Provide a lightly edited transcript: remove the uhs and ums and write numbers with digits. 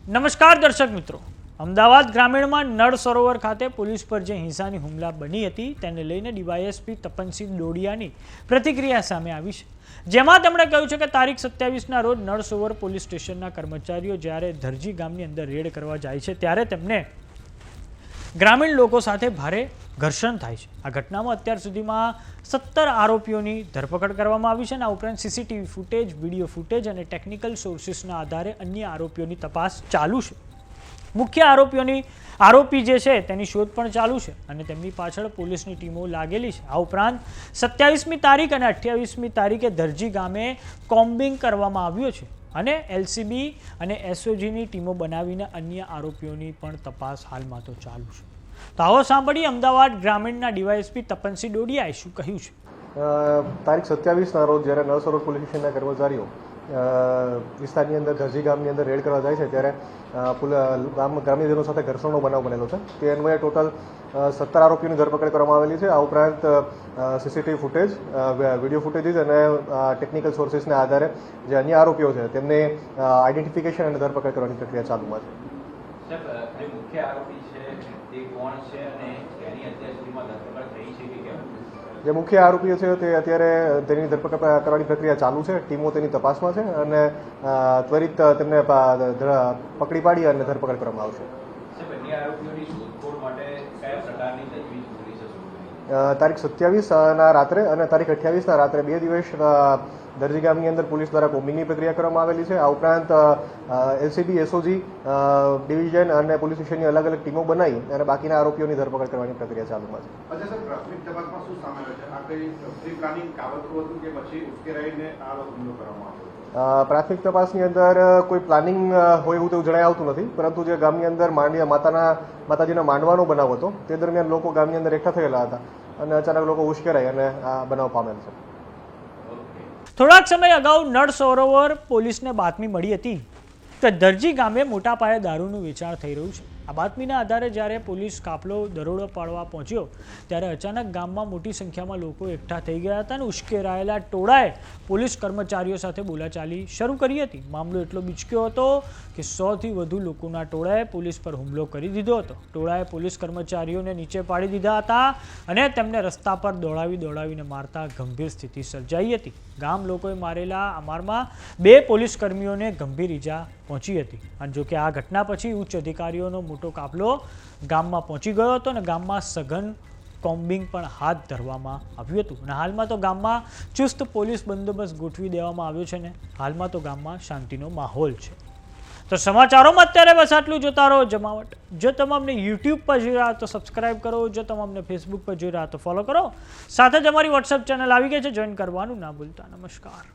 નમસ્કાર દર્શક મિત્રો, અમદાવાદ ગ્રામીણમાં નળ સરોવર ખાતે પોલીસ પર જે હિંસાની હુમલા બની હતી તેને લઈને ડીવાયએસપી તપનસિંહ ડોડિયાની પ્રતિક્રિયા સામે આવી છે, જેમાં તેમણે કહ્યું છે કે તારીખ 27ના રોજ નળ સરોવર પોલીસ સ્ટેશનના કર્મચારીઓ જ્યારે ધરજી ગામની અંદર રેડ કરવા જાય છે ત્યારે તેમને ગ્રામીણ લોકો સાથે ભારે ઘર્ષણ થાય છે। આ ઘટનામાં અત્યાર સુધીમાં 17 આરોપીઓની ધરપકડ કરવામાં આવી છે અને આ ઉપરાંત સીસીટીવી ફૂટેજ, વિડીયો ફૂટેજ અને ટેકનિકલ સોર્સિસના આધારે અન્ય આરોપીઓની તપાસ ચાલુ છે। મુખ્ય આરોપી જે છે તેની શોધ પણ ચાલુ છે અને તેમની પાછળ પોલીસની ટીમો લાગેલી છે। આ ઉપરાંત 27મી તારીખ અને 28મી તારીખે ધરજી ગામે કોમ્બિંગ કરવામાં આવ્યો છે અને એલસીબી અને એસઓજીની ટીમો બનાવીને અન્ય આરોપીઓની પણ તપાસ હાલમાં તો ચાલુ છે। તો આવો સાંભળીએ અમદાવાદ ગ્રામીણના ડીવાયએસપી તપનસિંહ ડોડિયાએ શું કહ્યું છે। તારીખ 27ના રોજ જ્યારે નળ સરોવર પોલીસ સ્ટેશનના કર્મચારીઓ વિસ્તારની અંદર ધરજી ગામની અંદર રેડ કરવા જાય છે ત્યારે ગ્રામ્યજનો સાથે ઘર્ષણનો બનાવ બનેલો છે। તે અન્વયે ટોટલ 17 આરોપીઓની ધરપકડ કરવામાં આવેલી છે। આ ઉપરાંત સીસીટીવી ફૂટેજ, વિડીયો ફૂટેજીસ અને ટેકનિકલ સોર્સિસના આધારે જે અન્ય આરોપીઓ છે તેમને આઈડેન્ટિફિકેશન અને ધરપકડ કરવાની પ્રક્રિયા ચાલુમાં છે। જે મુખ્ય આરોપી છે તે કોણ છે અને તેની અત્યાર સુધીમાં ધરપકડ થઈ છે કે કેમ? જે મુખ્ય આરોપીઓ છે તે અત્યારે તેની ધરપકડ કરવાની પ્રક્રિયા ચાલુ છે। ટીમો તેની તપાસમાં છે અને ત્વરિત તેમને પકડી પાડી અને ધરપકડ કરવામાં આવશે। બંને આરોપીઓની શોધખોળ માટે કયા પ્રકારની તજવીજ પોલીસે શરૂ કરી? તારીખ 27ના રાત્રે અને તારીખ 28ના રાત્રે 2 દિવસ દરજી ગામની અંદર પોલીસ દ્વારા કોમ્બિંગની પ્રક્રિયા કરવામાં આવેલી છે। આ ઉપરાંત એલસીબી, એસઓજી ડિવિઝન અને પોલીસ સ્ટેશનની અલગ અલગ ટીમો બનાવી અને બાકીના આરોપીઓની ધરપકડ કરવાની પ્રક્રિયા ચાલુમાં છે। અચ્છા સર, પ્રાથમિક તપાસમાં શું સામે આવ્યું છે? આ કઈ પ્રી પ્લાનિંગ કાવતરું હતું કે પછી ઉશ્કેરાઈને આ હુમલો કરવામાં આવ્યો? પ્રાથમિક તપાસની અંદર કોઈ પ્લાનિંગ હોય એવું તો જણાઈ આવતું નથી, પરંતુ જે ગામની અંદર માતાજીના માંડવાનો બનાવ હતો તે દરમિયાન લોકો ગામની અંદર એકઠા થયેલા હતા અને અચાનક લોકો ઉશ્કેરાઈ અને આ બનાવ પામેલ છે। થોડાક સમય અગાઉ નળ સરોવર પોલીસને બાતમી મળી હતી કે ધરજી ગામે મોટા પાયે દારૂનું વેચાણ થઈ રહ્યું છે। આ બાતમીના આધારે જ્યારે પોલીસ કાફલો દરોડો પાડવા પહોંચ્યો ત્યારે અચાનક ગામમાં મોટી સંખ્યામાં લોકો એકઠા થઈ ગયા હતા અને ઉશ્કેરાયેલા ટોળાએ પોલીસ કર્મચારીઓ સાથે બોલાચાલી શરૂ કરી હતી। મામલો એટલો બીચક્યો હતો કે 100થી વધુ લોકોના ટોળાએ પોલીસ પર હુમલો કરી દીધો હતો। ટોળાએ પોલીસ કર્મચારીઓને નીચે પાડી દીધા હતા અને તેમને રસ્તા પર દોડાવીને મારતા ગંભીર સ્થિતિ સર્જાઈ હતી। ગામ લોકોએ મારેલા આ મારમાં 2 પોલીસ કર્મીઓને ગંભીર ઈજા પહોંચી હતી અને જોકે આ ઘટના પછી ઉચ્ચ અધિકારીઓનો મોટો કાફલો ગામમાં પહોંચી ગયો હતો અને ગામમાં સઘન કોમ્બિંગ પણ હાથ ધરવામાં આવ્યું હતું અને હાલમાં તો ગામમાં ચુસ્ત પોલીસ બંદોબસ્ત ગોઠવી દેવામાં આવ્યો છે ને હાલમાં તો ગામમાં શાંતિનો માહોલ છે। તો સમાચારોમાં અત્યારે બસ આટલું। જોતા રહો જમાવટ। જો તમામને યુટ્યુબ પર જોઈ રહ્યા તો સબસ્ક્રાઇબ કરો, જો તમામને ફેસબુક પર જોઈ રહ્યા તો ફોલો કરો, સાથે જ અમારી વોટ્સએપ ચેનલ આવી ગઈ છે, જોઈન કરવાનું ના ભૂલતા। નમસ્કાર।